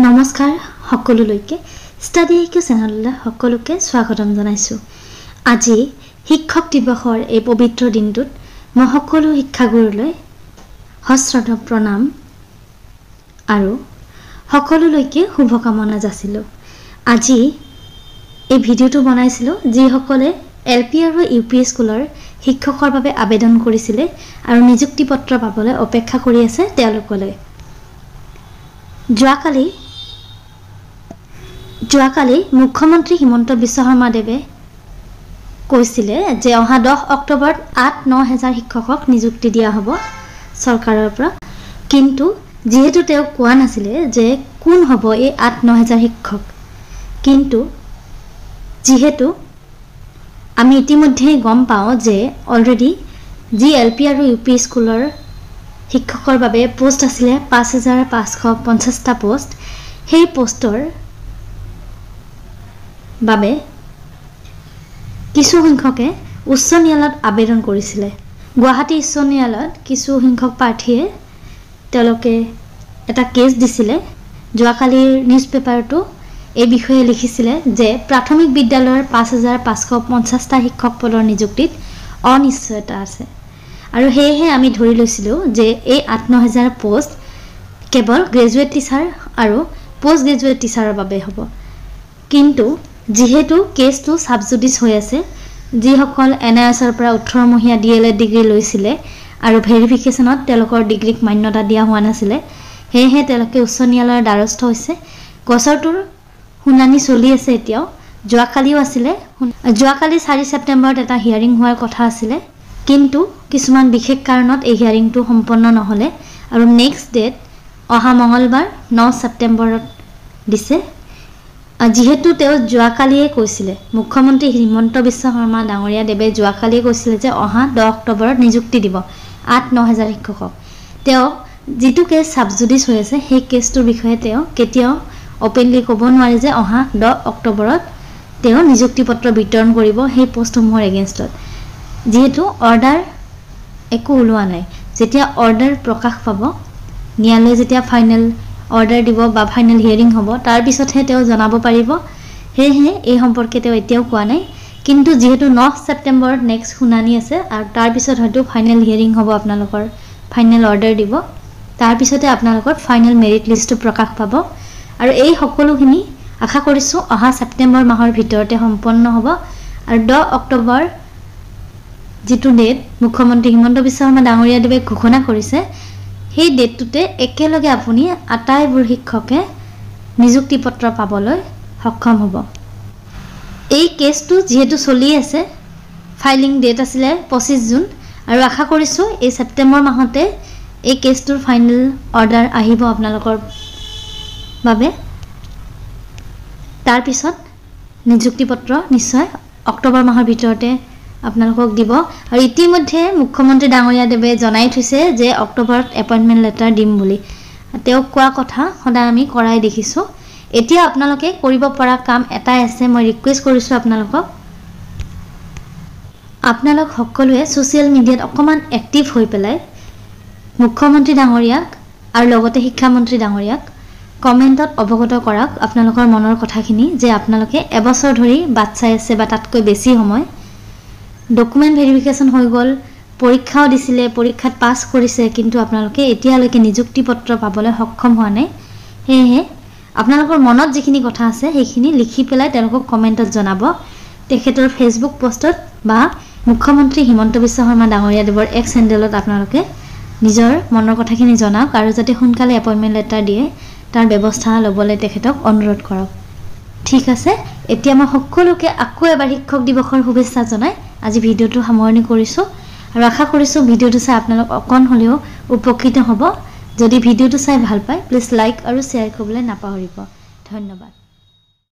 নমস্কাৰ সকলোলৈকে study EQ চেনেললৈ সকলোকে স্বাগতম জনাইছো। আজি শিক্ষক দিৱসৰ এই পবিত্ৰ দিনটোত মই সকলো শিক্ষাগুৰুলৈ সশ্ৰদ্ধ প্ৰণাম আৰু সকলোলৈকে শুভকামনা যাচিলো। আজি এই ভিডিঅ'টো বনাইছিলো যিসকলে এলপি আৰু ইউপি স্কুলৰ শিক্ষকৰ বাবে আবেদন কৰিছিলে আৰু নিযুক্তি পত্ৰ পাবলৈ অপেক্ষা কৰি আছে তেওঁলোকলৈ। যোৱাকালি মুখ্যমন্ত্ৰী হিমন্ত বিশ্ব শৰ্মা দেৱে কৈছিলে যে অহা 10 অক্টোবৰত 8-9 হাজাৰ শিক্ষকক নিযুক্তি দিয়া হ'ব চৰকাৰৰ পৰা, কিন্তু যেহেতু তেওঁ কোৱা নাছিলে যে কোন হ'ব এই 8-9 হাজাৰ শিক্ষক, কিন্তু যেহেতু আমি ইতিমধ্যে গম পাওঁ যে অলৰেডি যি এলপি আৰু ইউপি স্কুলৰ শিক্ষকৰ বাবে পোষ্ট আছিলে 5550টা পোষ্ট, সেই পোষ্টৰ বাবে কিছু সংখ্যকে উচ্চ ন্যায়ালয়ত আবেদন কৰিছিলে। গুৱাহাটী উচ্চ ন্যায়ালয়ত কিছু সংখ্যক প্ৰাৰ্থীয়ে তেওঁলোকে এটা কেছ দিছিলে। যোৱাকালিৰ নিউজ পেপাৰটো এই বিষয়ে লিখিছিলে যে প্ৰাথমিক বিদ্যালয়ৰ 5550টা শিক্ষক পদৰ নিযুক্তিত অনিশ্চয়তা আছে আৰু সেয়েহে আমি ধৰি লৈছিলোঁ যে এই 8-9 হাজাৰ পোষ্ট কেৱল গ্ৰেজুৱেট টিচাৰ আৰু পোষ্ট গ্ৰেজুৱেট টিচাৰৰ বাবে হ'ব। কিন্তু যেহেতু কেছটো সাবজুডিস হৈ আছে, যিসকল এনআইএছৰ পৰা 18 মহীয়া ডিএলএড ডিগ্ৰী লৈছিলে আৰু ভেৰিফিকেশ্যনত তেওঁলোকৰ ডিগ্ৰীক মান্যতা দিয়া হোৱা নাছিলে, সেয়েহে তেওঁলোকে উচ্চ ন্যায়ালয়ৰ দ্বাৰস্থ হৈছে। গোচৰটোৰ শুনানি চলি আছে এতিয়াও। যোৱাকালিও আছিলে, যোৱাকালি 4 ছেপ্টেম্বৰত এটা হিয়াৰিং হোৱাৰ কথা আছিলে, কিন্তু কিছুমান বিশেষ কাৰণত এই হিয়াৰিংটো সম্পন্ন নহ'লে আৰু নেক্সট ডেট অহা মঙলবাৰ 9 ছেপ্টেম্বৰত দিছে। যেহেতু তেওঁ যোৱাকালিয়ে কৈছিলে, মুখ্যমন্ত্ৰী হিমন্ত বিশ্ব শৰ্মা ডাঙৰীয়া দেৱে যোৱাকালিয়ে কৈছিলে যে অহা 10 অক্টোবৰত নিযুক্তি দিব 8-9 হাজাৰ শিক্ষকক। তেওঁ যিটো কেছ সাবজুডিস হৈ আছে সেই কেছটোৰ বিষয়ে তেওঁ কেতিয়াও অপেনলি ক'ব নোৱাৰে যে অহা 10 অক্টোবৰত তেওঁ নিযুক্তি পত্ৰ বিতৰণ কৰিব সেই পোষ্টসমূহৰ এগেইনষ্টত, যিহেতু অৰ্ডাৰ একো ওলোৱা নাই। যেতিয়া অৰ্ডাৰ প্ৰকাশ পাব, ন্যায়ালয়ে যেতিয়া ফাইনেল অৰ্ডাৰ দিব বা ফাইনেল হিয়াৰিং হ'ব, তাৰ পিছতহে তেওঁ জনাব পাৰিব। সেয়েহে এই সম্পৰ্কে তেওঁ এতিয়াও কোৱা নাই, কিন্তু যেহেতু 9 ছেপ্টেম্বৰত নেক্সট শুনানি আছে আৰু তাৰ পিছত হয়তো ফাইনেল হিয়াৰিং হ'ব, আপোনালোকৰ ফাইনেল অৰ্ডাৰ দিব, তাৰ পিছতে আপোনালোকৰ ফাইনেল মেৰিট লিষ্টটো প্ৰকাশ পাব আৰু এই সকলোখিনি আশা কৰিছোঁ অহা ছেপ্টেম্বৰ মাহৰ ভিতৰতে সম্পন্ন হ'ব। আৰু 10 অক্টোবৰ যিটো ডেট মুখ্যমন্ত্ৰী হিমন্ত বিশ্ব শৰ্মা ডাঙৰীয়া দেৱে ঘোষণা কৰিছে, সেই ডেটটোতে একেলগে আপুনি আটাইবোৰ শিক্ষকে নিযুক্তি পত্ৰ পাবলৈ সক্ষম হ'ব। এই কেছটো যিহেতু চলি আছে, ফাইলিং ডেট আছিলে 25 জুন আৰু আশা কৰিছোঁ এই ছেপ্টেম্বৰ মাহতে এই কেছটোৰ ফাইনেল অৰ্ডাৰ আহিব আপোনালোকৰ বাবে। তাৰপিছত নিযুক্তি পত্ৰ নিশ্চয় অক্টোবৰ মাহৰ ভিতৰতে আপোনালোকক দিব। আৰু ইতিমধ্যে মুখ্যমন্ত্ৰী ডাঙৰীয়া দেৱে জনাই থৈছে যে অক্টোবৰত এপইণ্টমেণ্ট লেটাৰ দিম বুলি। তেওঁক কোৱা কথা সদায় আমি কৰাই দেখিছোঁ। এতিয়া আপোনালোকে কৰিব পৰা কাম এটাই আছে, মই ৰিকুৱেষ্ট কৰিছোঁ আপোনালোক সকলোৱে ছ'চিয়েল মিডিয়াত অকণমান এক্টিভ হৈ পেলাই মুখ্যমন্ত্ৰী ডাঙৰীয়াক আৰু লগতে শিক্ষামন্ত্ৰী ডাঙৰীয়াক কমেণ্টত অৱগত কৰক আপোনালোকৰ মনৰ কথাখিনি, যে আপোনালোকে এবছৰ ধৰি বাট চাই আছে বা তাতকৈ বেছি সময়, ডকুমেণ্ট ভেৰিফিকেশ্যন হৈ গ'ল, পৰীক্ষাও দিছিলে, পৰীক্ষাত পাছ কৰিছে, কিন্তু আপোনালোকে এতিয়ালৈকে নিযুক্তি পত্ৰ পাবলৈ সক্ষম হোৱা নাই। সেয়েহে আপোনালোকৰ মনত যিখিনি কথা আছে সেইখিনি লিখি পেলাই তেওঁলোকক কমেণ্টত জনাব। তেখেতৰ ফেচবুক পষ্টত বা মুখ্যমন্ত্ৰী হিমন্ত বিশ্ব শৰ্মা ডাঙৰীয়া দেৱৰ এক্স হেণ্ডেলত আপোনালোকে নিজৰ মনৰ কথাখিনি জনাওক আৰু যাতে সোনকালে এপইণ্টমেণ্ট লেটাৰ দিয়ে তাৰ ব্যৱস্থা ল'বলৈ তেখেতক অনুৰোধ কৰক। ঠিক আছে, এতিয়া মই সকলোকে আকৌ এবাৰ শিক্ষক দিৱসৰ শুভেচ্ছা জনাই আজি ভিডিঅ'টো সামৰণি কৰিছোঁ আৰু আশা কৰিছোঁ ভিডিঅ'টো চাই আপোনালোক অকণ হ'লেও উপকৃত হ'ব। যদি ভিডিঅ'টো চাই ভাল পায় প্লিজ লাইক আৰু শ্বেয়াৰ কৰিবলৈ নাপাহৰিব। ধন্যবাদ।